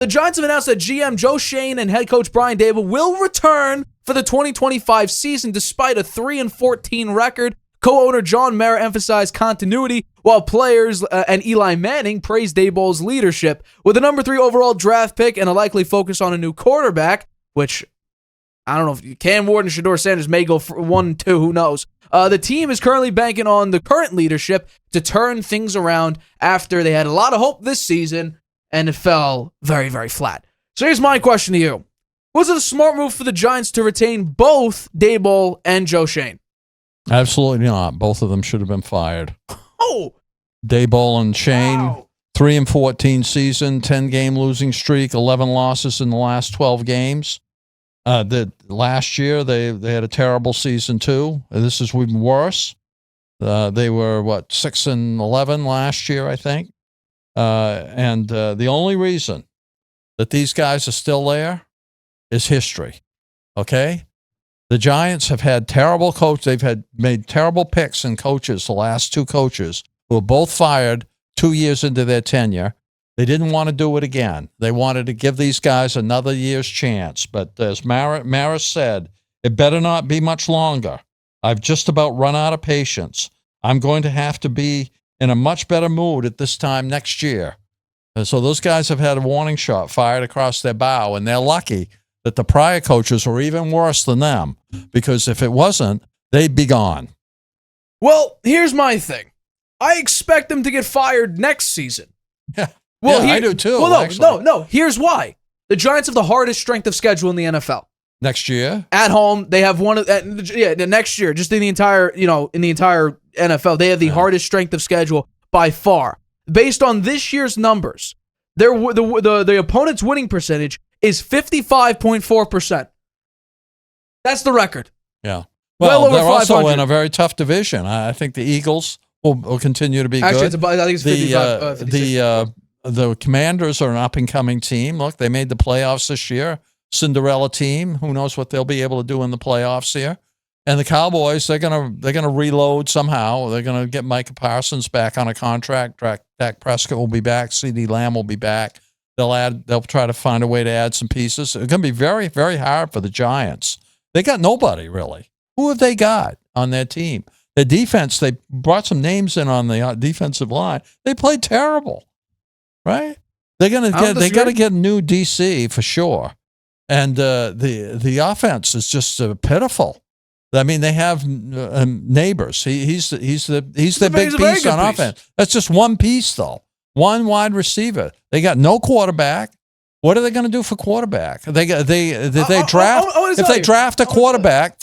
The Giants have announced that GM Joe Schoen and head coach Brian Daboll will return for the 2025 season despite a 3-14 record. Co-owner John Mara emphasized continuity, while players and Eli Manning praised Daboll's leadership. With the number 3 overall draft pick and a likely focus on a new quarterback, which I don't know if Cam Ward and Shedeur Sanders may go for 1-2, who knows. The team is currently banking on the current leadership to turn things around after they had a lot of hope this season and it fell very, very flat. So here's my question to you. Was it a smart move for the Giants to retain both Daboll and Joe Schoen? Absolutely not. Both of them should have been fired. Oh! Daboll and Schoen, Wow. 3-14 season, 10-game losing streak, 11 losses in the last 12 games. Last year, they had a terrible season, too. This is even worse. They were, 6-11 last year, I think. And the only reason that these guys are still there is history, okay? The Giants have had terrible coach. They've made terrible picks and coaches, the last 2 coaches, who were both fired 2 years into their tenure. They didn't want to do it again. They wanted to give these guys another year's chance. But as Maris said, it better not be much longer. I've just about run out of patience. I'm going to have to be in a much better mood at this time next year. And so those guys have had a warning shot fired across their bow, and they're lucky that the prior coaches were even worse than them, because if it wasn't, they'd be gone. Well, here's my thing. I expect them to get fired next season. Yeah, Well, I do too. Well, no. Here's why. The Giants have the hardest strength of schedule in the NFL. Next year? At home, they have the next year, just in the entire NFL, they have the hardest strength of schedule by far. Based on this year's numbers, the opponent's winning percentage is 55.4%. That's the record. Yeah. Well, they're also 500. in a very tough division. I think the Eagles will continue to be Actually, good. I think it's 55. 56. The Commanders are an up-and-coming team. Look, they made the playoffs this year. Cinderella team. Who knows what they'll be able to do in the playoffs here? And the Cowboys, they're gonna reload somehow. They're gonna get Micah Parsons back on a contract. Dak Prescott will be back. CeeDee Lamb will be back. They'll try to find a way to add some pieces. It's gonna be very, very hard for the Giants. They got nobody really. Who have they got on their team? The defense, they brought some names in on the defensive line. They played terrible, right? They got to get a new DC for sure. And the offense is just pitiful. I mean, they have Neighbors. He's the big piece on offense. That's just one piece though. One wide receiver. They got no quarterback. What are they going to do for quarterback? If they draft a quarterback,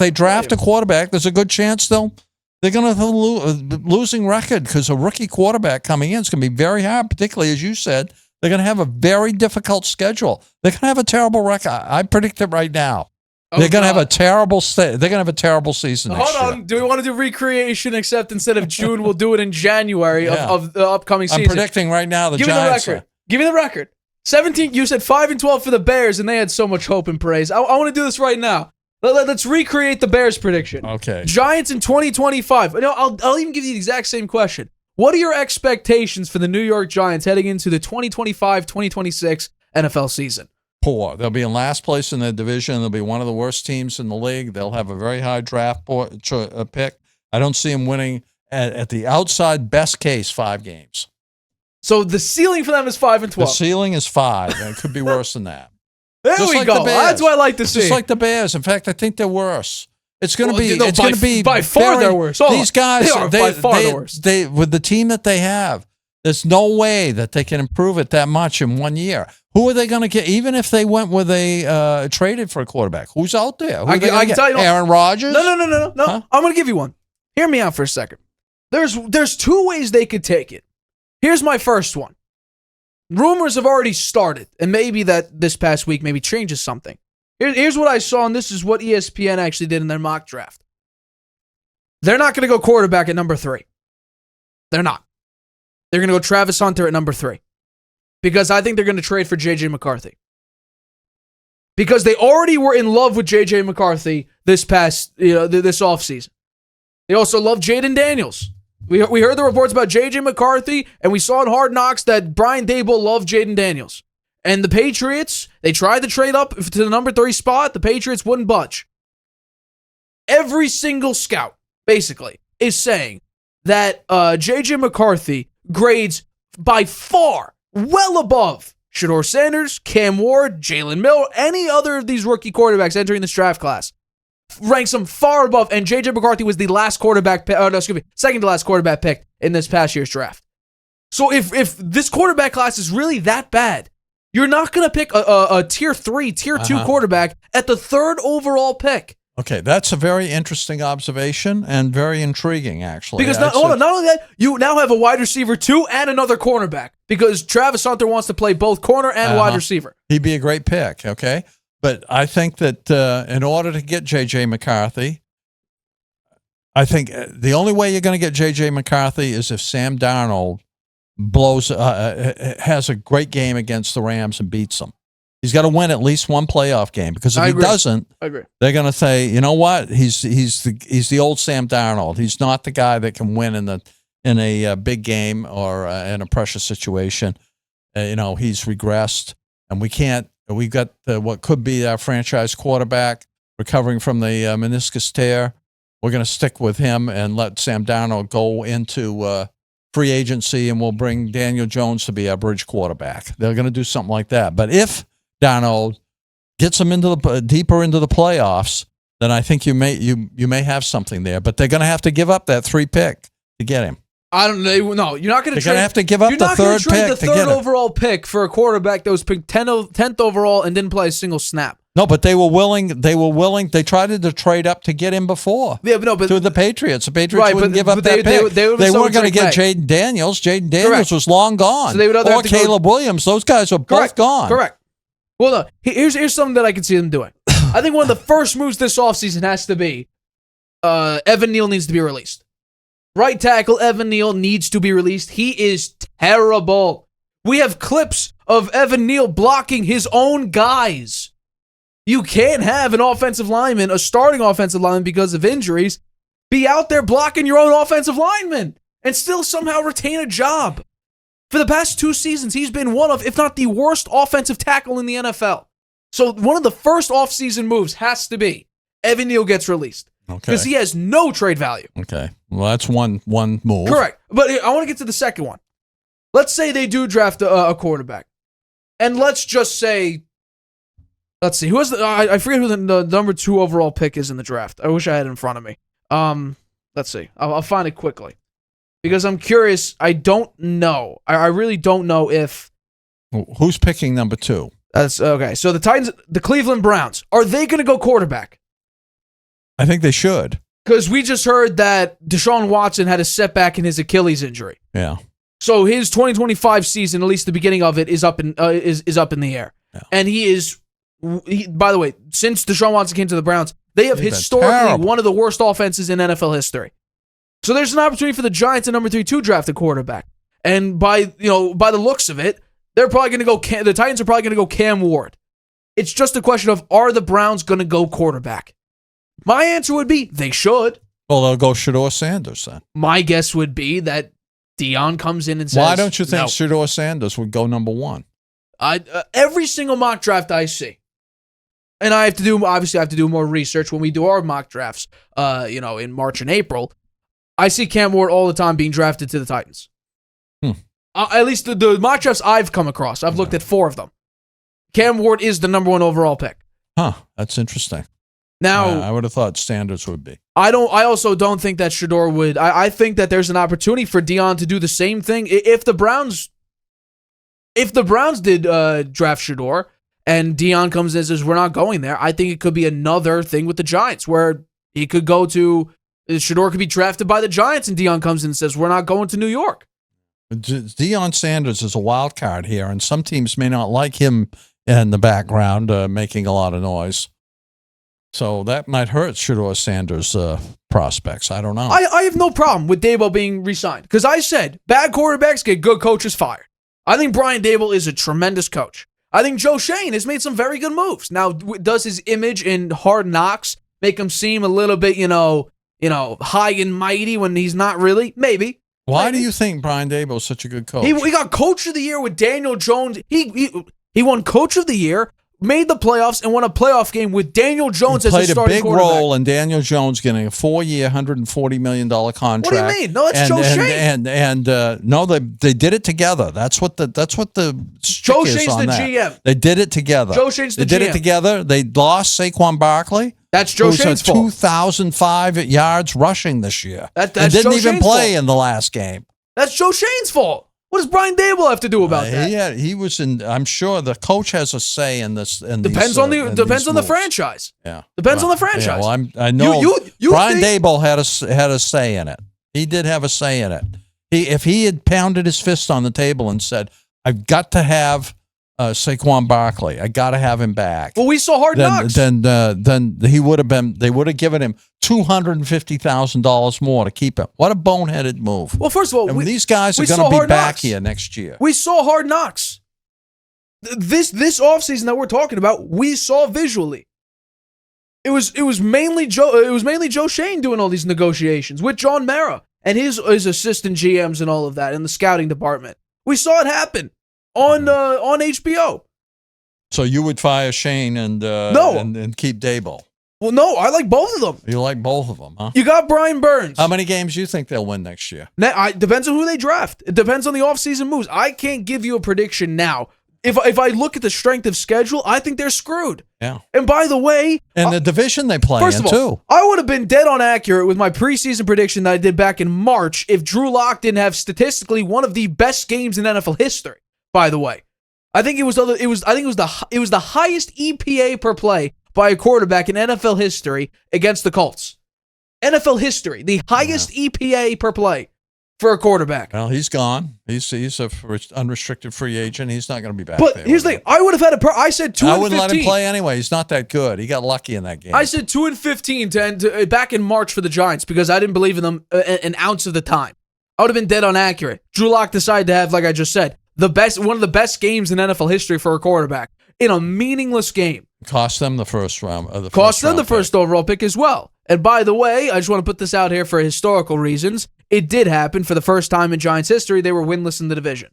there's a good chance they're going to have a losing record, because a rookie quarterback coming in is going to be very hard, particularly as you said. They're going to have a very difficult schedule. They're going to have a terrible record. I predict it right now. They're going to have a terrible they're going to have a terrible season next year. Hold on. Do we want to do recreation, except instead of June, we'll do it in January of the upcoming season? I'm predicting right now the Giants. Give me the record. 17. You said 5-12 for the Bears, and they had so much hope and praise. I want to do this right now. Let's recreate the Bears prediction. Okay. Giants in 2025. I'll even give you the exact same question. What are your expectations for the New York Giants heading into the 2025-2026 NFL season? Poor. They'll be in last place in their division. They'll be one of the worst teams in the league. They'll have a very high draft pick. I don't see them winning, at the outside best case, 5 games. So the ceiling for them is 5-12. The ceiling is 5. And it could be worse than that. There we go. That's what I like to see. Just like the Bears. In fact, I think they're worse. It's going to be. It's going to be by far they're worse. These guys, they are by far the worst. With the team that they have, there's no way that they can improve it that much in 1 year. Who are they going to get? Even if they went with traded for a quarterback, who's out there? I can tell you, Aaron Rodgers. No. Huh? I'm going to give you one. Hear me out for a second. There's 2 ways they could take it. Here's my first one. Rumors have already started, and maybe that this past week maybe changes something. Here's what I saw, and this is what ESPN actually did in their mock draft. They're not going to go quarterback at number 3. They're not. They're going to go Travis Hunter at number 3. Because I think they're going to trade for J.J. McCarthy. Because they already were in love with J.J. McCarthy this offseason. They also love Jaden Daniels. We heard the reports about J.J. McCarthy, and we saw in Hard Knocks that Brian Daboll loved Jaden Daniels. And the Patriots, they tried to trade up to the number 3 spot. The Patriots wouldn't budge. Every single scout, basically, is saying that J.J. McCarthy grades by far well above Shedeur Sanders, Cam Ward, Jalen Miller, any other of these rookie quarterbacks entering this draft class. Ranks them far above, and J.J. McCarthy was the last quarterback, second to last quarterback pick in this past year's draft. So if this quarterback class is really that bad, you're not going to pick a tier 3, tier 2 quarterback at the 3rd overall pick. Okay, that's a very interesting observation and very intriguing, actually. Because not only that, you now have a wide receiver 2 and another cornerback because Travis Hunter wants to play both corner and wide receiver. He'd be a great pick, okay? But I think that in order to get J.J. McCarthy, I think the only way you're going to get J.J. McCarthy is if Sam Darnold has a great game against the Rams and beats them. He's got to win at least one playoff game because if he doesn't, they're going to say, you know what? He's the old Sam Darnold. He's not the guy that can win in a big game or in a pressure situation. He's regressed, and we've got what could be our franchise quarterback recovering from the meniscus tear. We're going to stick with him and let Sam Darnold go into free agency, and we'll bring Daniel Jones to be our bridge quarterback. They're going to do something like that. But if Darnold gets them deeper into the playoffs, then I think you may have something there. But they're going to have to give up that 3 pick to get him. I don't know. No, you're not going to trade. They're going to have to give up the 3rd pick the 3rd overall pick for a quarterback that was picked 10th overall and didn't play a single snap. No, but they were willing. They tried to trade up to get him before. Yeah, but to the Patriots. The Patriots wouldn't give up that pick. They weren't going to get Jaden Daniels. Jaden Daniels was long gone. So or Caleb Williams. Those guys were both gone. Correct. Well, no, here's something that I can see them doing. I think one of the first moves this offseason has to be Evan Neal needs to be released. Right tackle Evan Neal needs to be released. He is terrible. We have clips of Evan Neal blocking his own guys. You can't have an offensive lineman, a starting offensive lineman because of injuries, be out there blocking your own offensive lineman and still somehow retain a job. For the past 2 seasons, he's been one of, if not the worst offensive tackle in the NFL. So one of the first offseason moves has to be Evan Neal gets released. Okay. Because he has no trade value. Okay. Well, that's one move. Correct. But I want to get to the second one. Let's say they do draft a quarterback. And let's just say, let's see, I forget who the number 2 overall pick is in the draft. I wish I had it in front of me. Let's see. I'll find it quickly. Because I'm curious. I don't know. I really don't know if... Who's picking number 2? That's okay. So the Titans, the Cleveland Browns, are they going to go quarterback? I think they should. Because we just heard that Deshaun Watson had a setback in his Achilles injury. Yeah. So his 2025 season, at least the beginning of it, is up in the air. Yeah. And by the way, since Deshaun Watson came to the Browns, they have historically one of the worst offenses in NFL history. So there's an opportunity for the Giants at number 3 to draft a quarterback. And by the looks of it, they're probably going to go. The Titans are probably going to go Cam Ward. It's just a question of, are the Browns going to go quarterback? My answer would be they should. Well, they'll go Shedeur Sanders then. My guess would be that Dion comes in and says, why don't you think Shedeur Sanders would go number 1? Every single mock draft I see, and I have to do more research when we do our mock drafts, in March and April. I see Cam Ward all the time being drafted to the Titans. At least the mock drafts I've come across. I've looked at 4 of them. Cam Ward is the number 1 overall pick. Huh, that's interesting. Now, I would have thought Sanders would be. I also don't think that Shedeur would. I think that there's an opportunity for Dion to do the same thing. If the Browns did draft Shedeur and Dion comes in and says, we're not going there, I think it could be another thing with the Giants where he could go to, Shedeur could be drafted by the Giants and Dion comes in and says, we're not going to New York. Deion Sanders is a wild card here, and some teams may not like him in the background making a lot of noise. So that might hurt Shedeur Sanders' prospects. I don't know. I have no problem with Daboll being re-signed because I said bad quarterbacks get good coaches fired. I think Brian Daboll is a tremendous coach. I think Joe Schoen has made some very good moves. Now, does his image in Hard Knocks make him seem a little bit, high and mighty when he's not really? Maybe. Why do you think Brian Daboll is such a good coach? He got Coach of the Year with Daniel Jones. He He won Coach of the Year, made the playoffs, and won a playoff game with Daniel Jones as his starting quarterback. Played a big role in Daniel Jones getting a 4-year, $140 million contract. What do you mean? No, that's Joe Schoen. No, they did it together. That's what the Joe Schoen's the GM. They did it together. Joe Schoen's the GM. They did it together. They lost Saquon Barkley. That's Joe Schoen's fault. 2,005 yards rushing this year. That's didn't Joe even Schoen's play fault. In the last game. That's Joe Schoen's fault. What does Brian Daboll have to do about that? Yeah, he was in. I'm sure the coach has a say in this. Depends on the franchise. Yeah, depends on the franchise. Yeah, well, I know you Brian Daboll had a say in it. He did have a say in it. If he had pounded his fist on the table and said, "I've got to have Saquon Barkley. I got to have him back." Well, we saw Hard Knocks. Then he would have been. They would have given him $250,000 more to keep him. What a boneheaded move. Well, first of all, these guys are going to be back here next year. We saw Hard Knocks. This offseason that we're talking about, we saw visually. It was mainly Joe Schoen doing all these negotiations with John Mara and his assistant GMs and all of that in the scouting department. We saw it happen on HBO. So you would fire Schoen and keep Daboll? Well, no, I like both of them. You like both of them, huh? You got Brian Burns. How many games do you think they'll win next year? Depends on who they draft. It depends on the offseason moves. I can't give you a prediction now. If I look at the strength of schedule, I think they're screwed. Yeah. And by the way, and the division they play first in of all, too. I would have been dead on accurate with my preseason prediction that I did back in March if Drew Lock didn't have statistically one of the best games in NFL history. By the way, I think it was the highest EPA per play by a quarterback in NFL history against the Colts. NFL history, the highest EPA per play for a quarterback. Well, he's gone. He's a unrestricted free agent. He's not going to be back. But there here's the thing: I would have had I said 2 and 15. I wouldn't let him play anyway. He's not that good. He got lucky in that game. I said 2 and 15 to end back in March for the Giants because I didn't believe in them an ounce of the time. I would have been dead on accurate. Drew Lock decided to have, like I just said, one of the best games in NFL history for a quarterback in a meaningless game. Cost them the first round. Cost them the first overall pick as well. And by the way, I just want to put this out here for historical reasons. It did happen for the first time in Giants history. They were winless in the division.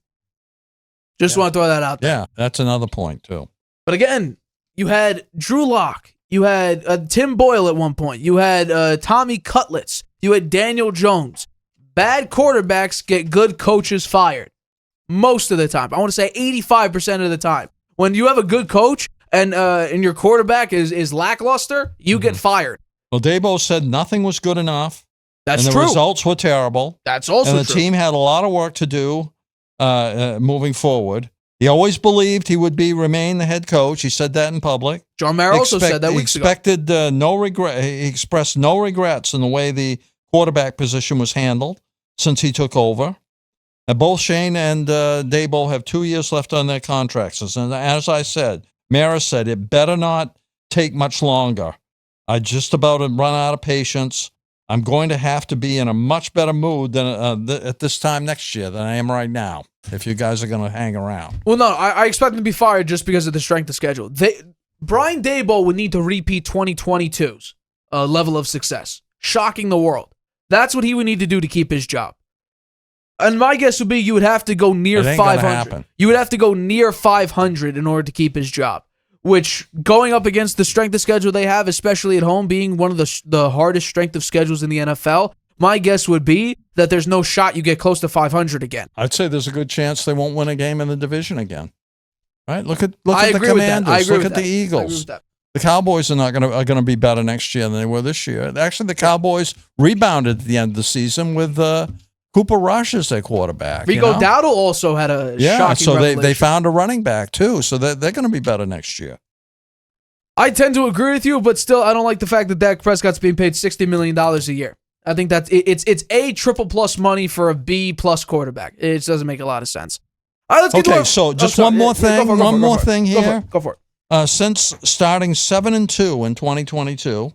Just want to throw that out there. Yeah, that's another point too. But again, you had Drew Lock. You had Tim Boyle at one point. You had Tommy Cutlets. You had Daniel Jones. Bad quarterbacks get good coaches fired. Most of the time. I want to say 85% of the time. When you have a good coach and your quarterback is lackluster, you get fired. Well, Daboll said nothing was good enough. That's true. And the results were terrible. That's also true. And the team had a lot of work to do moving forward. He always believed he would remain the head coach. He said that in public. John Mara also said that weeks ago. He expressed no regrets in the way the quarterback position was handled since he took over. Both Schoen and Daboll have 2 years left on their contracts. And as I said, Mara said, it better not take much longer. I just about run out of patience. I'm going to have to be in a much better mood than at this time next year than I am right now, if you guys are going to hang around. Well, no, I expect them to be fired just because of the strength of schedule. Brian Daboll would need to repeat 2022's level of success, shocking the world. That's what he would need to do to keep his job. And my guess would be you would have to go near 500. You would have to go near 500 in order to keep his job, which going up against the strength of schedule they have, especially at home, being one of the hardest strength of schedules in the NFL, my guess would be that there's no shot you get close to 500 again. I'd say there's a good chance they won't win a game in the division again. Right? Look at the Commanders. Look at the Eagles. The Cowboys are going to be better next year than they were this year. Actually, the Cowboys rebounded at the end of the season with Cooper Rush as their quarterback. Rico Dowdle also had a shocking revelation. They found a running back too, so they're going to be better next year. I tend to agree with you, but still, I don't like the fact that Dak Prescott's being paid $60 million a year. I think that it's A triple plus money for a B plus quarterback. It doesn't make a lot of sense. All right, let's get so just one more thing. One more thing here. Go for it. Since starting 7-2 in 2022.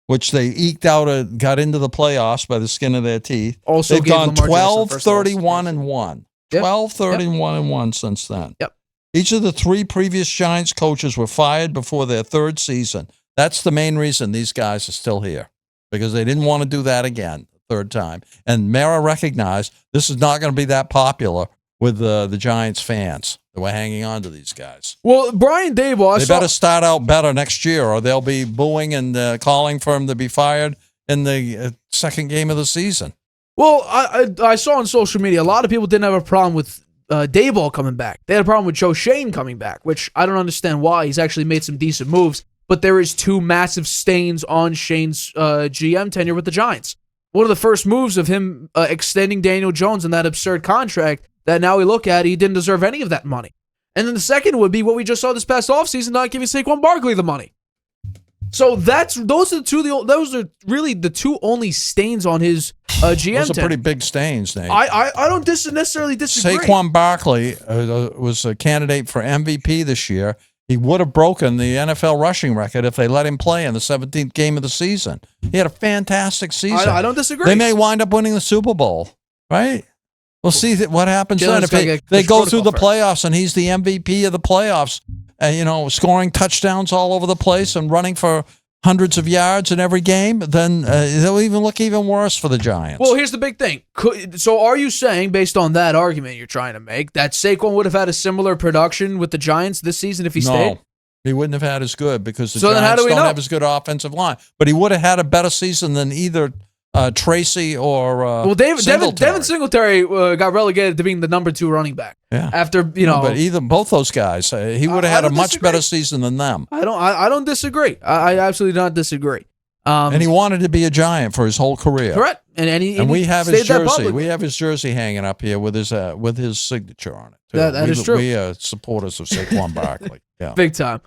Which they eked out, got into the playoffs by the skin of their teeth. Also, they've gone 12-31-1. 12-31-1 since then. Yep. Each of the 3 previous Giants coaches were fired before their 3rd season. That's the main reason these guys are still here, because they didn't want to do that again the 3rd time. And Mara recognized this is not going to be that popular with the Giants fans. that we're hanging on to these guys. Well, Brian Daboll, They better start out better next year, or they'll be booing and calling for him to be fired in the second game of the season. Well, I saw on social media a lot of people didn't have a problem with Daboll coming back. They had a problem with Joe Schoen coming back, which I don't understand why. He's actually made some decent moves, but there is two massive stains on Shane's GM tenure with the Giants. One of the first moves of him extending Daniel Jones in that absurd contract that now we look at, he didn't deserve any of that money. And then the second would be what we just saw this past offseason, not giving Saquon Barkley the money. So those are really the two only stains on his GM. Those are pretty big stains, Nate. I don't necessarily disagree. Saquon Barkley was a candidate for MVP this year. He would have broken the NFL rushing record if they let him play in the 17th game of the season. He had a fantastic season. I don't disagree. They may wind up winning the Super Bowl, right? We'll see what happens then. If they go through the playoffs and he's the MVP of the playoffs, scoring touchdowns all over the place and running for hundreds of yards in every game, then they'll look even worse for the Giants. Well, here's the big thing. So are you saying, based on that argument you're trying to make, that Saquon would have had a similar production with the Giants this season if he stayed? No, he wouldn't have had as good because the Giants don't have as good offensive line. But he would have had a better season than either Tracy or Devin Singletary got relegated to being the number 2 running back. Yeah. After but both those guys, he would have had a much better season than them. I don't disagree. I absolutely don't diagree. And he wanted to be a Giant for his whole career. Correct. And we have his jersey. We have his jersey hanging up here with his signature on it. That is true. We are supporters of Saquon Barkley. Yeah. Big time.